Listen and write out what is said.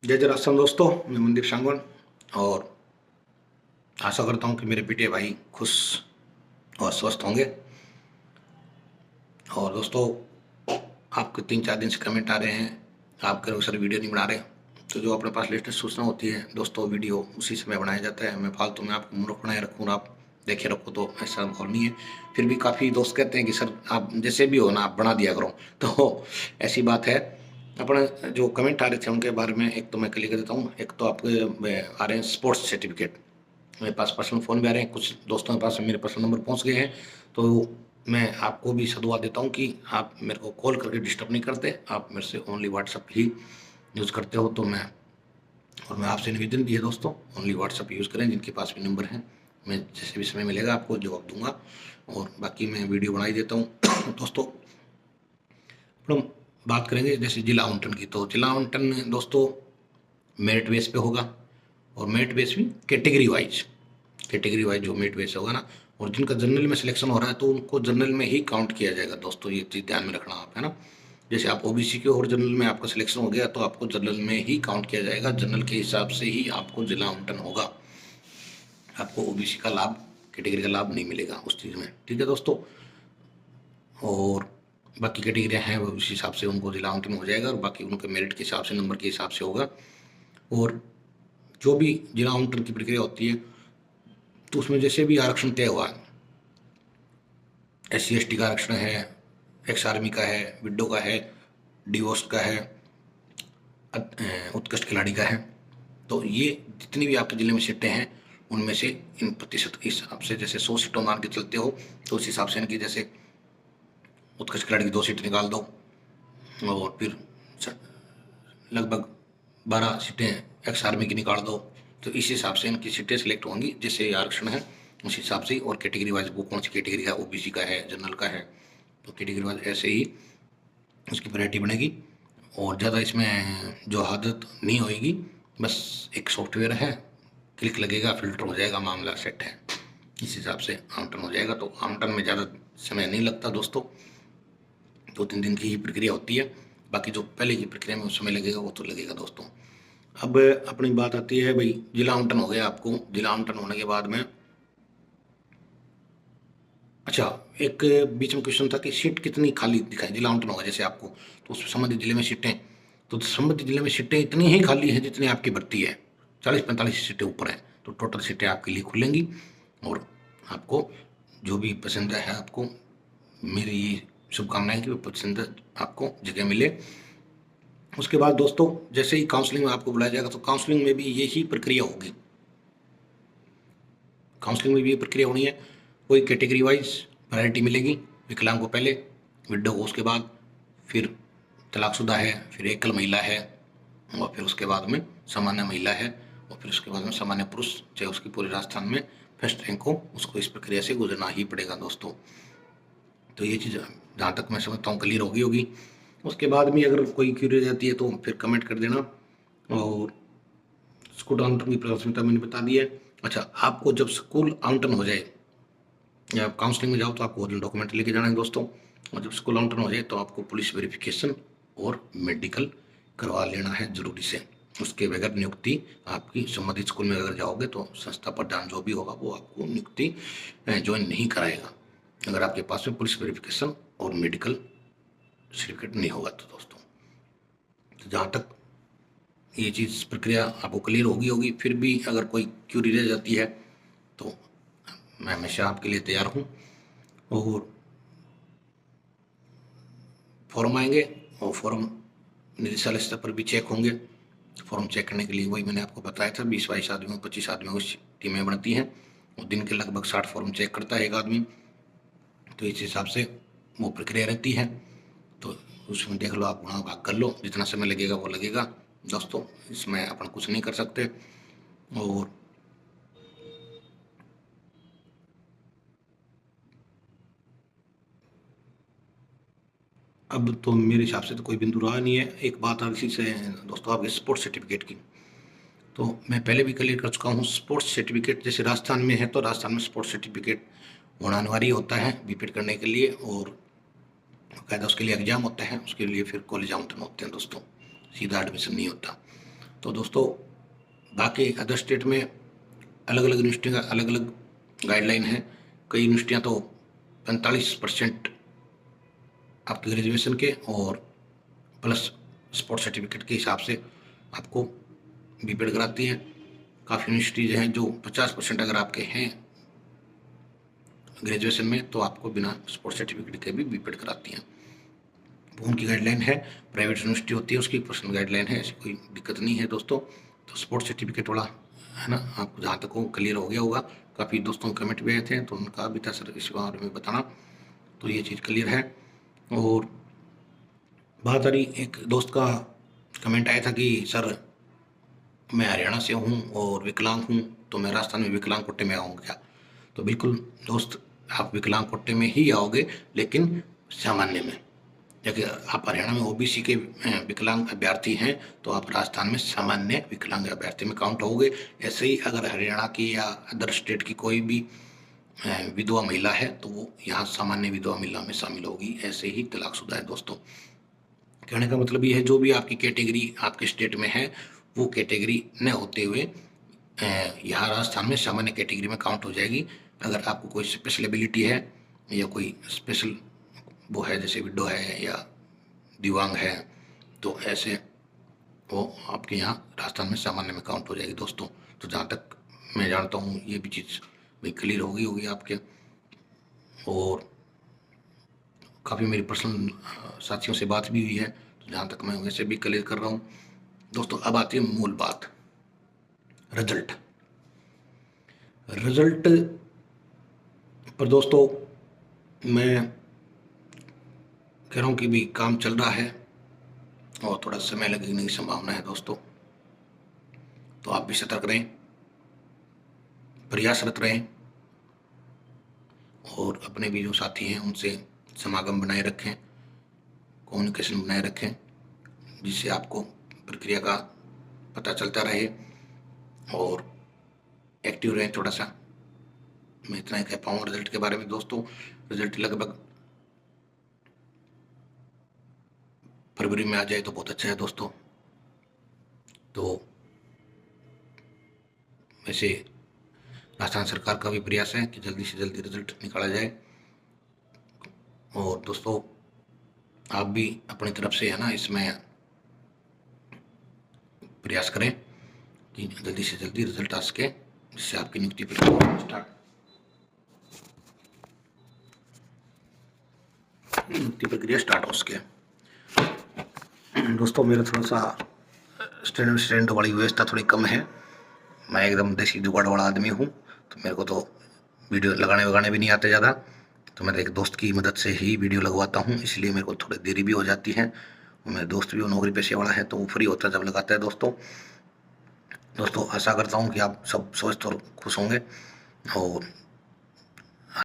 जय जय राजस्थान दोस्तों, मैं मनदीप सांगवान और आशा करता हूँ कि मेरे बेटे भाई खुश और स्वस्थ होंगे। और दोस्तों, आपके 3-4 दिन से कमेंट आ रहे हैं, आप करो सर वीडियो नहीं बना रहे। तो जो अपने पास लेटेस्ट सूचना होती है दोस्तों, वीडियो उसी समय बनाया जाता है। मैं फालतू में आपको मूर्ख बनाए रखूँ, आप देखे रखो, तो ऐसा माहौल नहीं है। फिर भी काफ़ी दोस्त कहते हैं कि सर आप जैसे भी हो ना, आप बना दिया करो। तो ऐसी बात है। अपने जो कमेंट आ रहे थे उनके बारे में एक तो मैं क्लियर कर देता हूँ। एक तो आपके आ रहे हैं स्पोर्ट्स सर्टिफिकेट, मेरे पास पर्सनल फ़ोन भी आ रहे हैं, कुछ दोस्तों के पास मेरे पर्सनल नंबर पहुंच गए हैं। तो मैं आपको भी सदुआ देता हूं कि आप मेरे को कॉल करके डिस्टर्ब नहीं करते, आप मेरे से ओनली व्हाट्सअप ही यूज़ करते हो। तो मैं आपसे निवेदन भी है दोस्तों, ओनली व्हाट्सअप यूज़ करें। जिनके पास भी नंबर है, मैं जैसे भी समय मिलेगा आपको जवाब दूंगा। और बाकी मैं वीडियो बना ही देता हूँ। दोस्तों, अब हम बात करेंगे जैसे जिला आवंटन की। तो जिला आवंटन दोस्तों मेरिट बेस पे होगा, और मेरिट बेस भी कैटेगरी वाइज जो मेरिट बेस होगा ना। और जिनका जनरल में सिलेक्शन हो रहा है तो उनको जनरल में ही काउंट किया जाएगा दोस्तों, ये चीज़ ध्यान में रखना आप, है ना। जैसे आप ओबीसी के और जनरल में आपका सिलेक्शन हो गया तो आपको जनरल में ही काउंट किया जाएगा, जनरल के हिसाब से ही आपको जिला आवंटन होगा। आपको ओबीसी का लाभ, कैटेगरी का लाभ नहीं मिलेगा उस चीज़ में, ठीक है दोस्तों। और बाकी कैटेगरियाँ हैं वो उस हिसाब से उनको जिला आवंटन हो जाएगा, और बाकी उनके मेरिट के हिसाब से, नंबर के हिसाब से होगा। और जो भी जिला आवंटन की प्रक्रिया होती है तो उसमें जैसे भी आरक्षण तय हुआ, SC ST का आरक्षण है, एक्स आर्मी का है, विडो का है, डिवोर्स का है, उत्कृष्ट खिलाड़ी का है। तो ये जितनी भी आपके ज़िले में सीटें हैं उनमें से इन प्रतिशत के हिसाब से, जैसे 100 सीटों मान के चलते हो तो उस हिसाब से इनकी जैसे उत्कृष्ट खिलाड़ी की 2 सीट निकाल दो, और फिर लगभग 12 सीटें एक्स आर्मी की निकाल दो। तो इस हिसाब से इनकी सीटें सिलेक्ट होंगी, जैसे आरक्षण है उस हिसाब से। और कैटेगरी वाइज वो कौन सी कैटेगरी है, ओबीसी का है, जनरल का है, तो कैटेगरी वाइज ऐसे ही उसकी वैरायटी बनेगी। और ज़्यादा इसमें जो आदत नहीं होएगी, बस एक सॉफ्टवेयर है, क्लिक लगेगा, फिल्टर हो जाएगा, मामला सेट है। इस हिसाब से आवंटन हो जाएगा। तो आवंटन में ज़्यादा समय नहीं लगता दोस्तों, 2-3 दिन की ही प्रक्रिया होती है। बाकी जो पहले की प्रक्रिया में समय लगेगा वो तो लगेगा दोस्तों। अब अपनी बात आती है भाई, जिला आवंटन हो गया आपको। जिला आवंटन होने के बाद में, अच्छा, एक बीच में क्वेश्चन था कि सीट कितनी खाली दिखाई, जिला आवंटन होगा जैसे आपको, तो उस संबंधित जिले में सीटें, तो संबंधित जिले में सीटें इतनी ही खाली है जितनी आपकी भर्ती है, 40-45 सीटें ऊपर हैं। तो टोटल सीटें आपके लिए खुलेंगी, और आपको जो भी पसंद है, आपको मेरी शुभकामनाएं कि वो पसंद आपको जगह मिले। उसके बाद दोस्तों, जैसे ही काउंसलिंग में आपको बुलाया जाएगा तो काउंसलिंग में भी यही प्रक्रिया होगी। काउंसलिंग में भी ये प्रक्रिया होनी है। कोई कैटेगरी वाइज वैरायटी मिलेगी, विकलांग को पहले, विडो को उसके बाद, फिर तलाकशुदा है, फिर एकल महिला है, और फिर उसके बाद में सामान्य महिला है, और फिर उसके बाद में सामान्य पुरुष, चाहे उसकी पूरे राजस्थान में फर्स्ट रैंक हो, उसको इस प्रक्रिया से गुजरना ही पड़ेगा दोस्तों। तो ये चीज़ जहाँ तक मैं समझता हूँ क्लियर होगी। उसके बाद भी अगर कोई क्यूरी रहती है तो फिर कमेंट कर देना। और स्कूल आवंटन की प्राथमिकता मैंने बता दी है। अच्छा, आपको जब स्कूल आवंटन हो जाए या आप काउंसलिंग में जाओ तो आपको ओरिजिनल डॉक्यूमेंट लेके जाना है दोस्तों। और जब स्कूल आवंटन हो जाए तो आपको पुलिस वेरिफिकेशन और मेडिकल करवा लेना है जरूरी से। उसके बगैर नियुक्ति आपकी संबंधित स्कूल में अगर जाओगे तो संस्था प्रधान जो भी होगा वो आपको नियुक्ति ज्वाइन नहीं कराएगा, अगर आपके पास में पुलिस वेरिफिकेशन और मेडिकल सर्टिफिकेट नहीं होगा। तो दोस्तों, तो जहाँ तक ये चीज़ प्रक्रिया आपको क्लियर होगी। फिर भी अगर कोई क्यूरी रह जाती है तो मैं हमेशा आपके लिए तैयार हूँ। और फॉर्म आएंगे, और फॉर्म निदेशालय स्तर पर भी चेक होंगे। फॉर्म चेक करने के लिए वही मैंने आपको बताया था, 20-22 आदमियों, 25 आदमियों की टीमें बनती हैं, और दिन के लगभग 60 फॉर्म चेक करता है एक आदमी। तो इस हिसाब से वो प्रक्रिया रहती है। तो उसमें देख लो, आप गुणा भाग कर लो, जितना समय लगेगा वो लगेगा दोस्तों, इसमें अपन कुछ नहीं कर सकते। और अब तो मेरे हिसाब से तो कोई बिंदु रहा नहीं है। एक बात और इसी से दोस्तों, आपके स्पोर्ट्स सर्टिफिकेट की, तो मैं पहले भी क्लियर कर चुका हूँ। स्पोर्ट्स सर्टिफिकेट जैसे राजस्थान में है तो राजस्थान में स्पोर्ट्स सर्टिफिकेट होना अनिवार्य होता है बीपीएड करने के लिए, और बाकायदा उसके लिए एग्जाम होता है, उसके लिए फिर कॉलेज आवंटन होते हैं दोस्तों, सीधा एडमिशन नहीं होता। तो दोस्तों बाकी अदर स्टेट में अलग अलग यूनिवर्सिटी का अलग अलग गाइडलाइन है। कई यूनिवर्सिटियाँ तो 45% आपके ग्रेजुएशन के और प्लस स्पोर्ट सर्टिफिकेट के हिसाब से आपको बीपेड कराती हैं। काफ़ी यूनिवर्सिटीज़ हैं जो 50% अगर आपके हैं ग्रेजुएशन में तो आपको बिना स्पोर्ट सर्टिफिकेट के भी बीपेड कराती हैं। वो उनकी गाइडलाइन है, प्राइवेट यूनिवर्सिटी होती है उसकी पर्सनल गाइडलाइन है, ऐसी कोई दिक्कत नहीं है दोस्तों। तो स्पोर्ट सर्टिफिकेट वाला है ना, आपको जहाँ तक वो क्लियर हो गया होगा। काफ़ी दोस्तों के कमेंट भी आए थे तो उनका भी था सर इस बारे में बताना, तो ये चीज़ क्लियर है। और बात आ रही, एक दोस्त का कमेंट आया था कि सर मैं हरियाणा से हूँ और विकलांग हूँ, तो मैं राजस्थान में विकलांग कोटे में आऊँगा क्या? तो बिल्कुल दोस्त, आप विकलांग कोटे में ही आओगे, लेकिन सामान्य में। देखिए, आप हरियाणा में ओबीसी के विकलांग अभ्यर्थी हैं तो आप राजस्थान में सामान्य विकलांग अभ्यर्थी में काउंट होगे। ऐसे ही अगर हरियाणा की या अदर स्टेट की कोई भी विधवा महिला है तो वो यहाँ सामान्य विधवा महिला में शामिल होगी। ऐसे ही तलाकशुदा है दोस्तों। कहने का मतलब ये है, जो भी आपकी कैटेगरी आपके स्टेट में है वो कैटेगरी न होते हुए यहाँ राजस्थान में सामान्य कैटेगरी में काउंट हो जाएगी। अगर आपको कोई स्पेशल एबिलिटी है या कोई स्पेशल वो है, जैसे विडो है या दिव्यांग है, तो ऐसे वो आपके यहाँ राजस्थान में सामान्य में काउंट हो जाएगी दोस्तों। तो जहाँ तक मैं जानता हूँ ये भी चीज़ भाई क्लियर होगी आपके। और काफ़ी मेरी पर्सनल साथियों से बात भी हुई है, तो जहाँ तक मैं वैसे भी क्लियर कर रहा हूँ दोस्तों। अब आती है मूल बात, रिजल्ट पर दोस्तों मैं कह रहा हूँ कि भी काम चल रहा है और थोड़ा समय लगने की संभावना है दोस्तों। तो आप भी सतर्क रहें, प्रयासरत रहें और अपने भी जो साथी हैं उनसे समागम बनाए रखें, कम्युनिकेशन बनाए रखें, जिससे आपको प्रक्रिया का पता चलता रहे और एक्टिव रहें थोड़ा सा। मैं इतना ही कह पाऊँ रिजल्ट के बारे में दोस्तों। रिजल्ट लगभग फरवरी में आ जाए तो बहुत अच्छा है दोस्तों। तो वैसे राजस्थान सरकार का भी प्रयास है कि जल्दी से जल्दी रिजल्ट निकाला जाए। और दोस्तों आप भी अपनी तरफ से है ना इसमें प्रयास करें कि जल्दी से जल्दी रिजल्ट आ सके, जिससे आपकी नियुक्ति प्रक्रिया स्टार्ट हो सके। दोस्तों मेरा थोड़ा सा स्टैंड वाली व्यवस्था थोड़ी कम है, मैं एकदम देसी जुगाड़ वाला आदमी हूँ, तो मेरे को तो वीडियो लगाने भी नहीं आते ज़्यादा। तो मैं एक दोस्त की मदद से ही वीडियो लगवाता हूँ, इसलिए मेरे को थोड़ी देरी भी हो जाती है। मेरा दोस्त भी वो नौकरी पेशे वाला है तो वो फ्री होता है जब लगाता है दोस्तों। आशा करता हूँ कि आप सब स्वस्थ और खुश होंगे और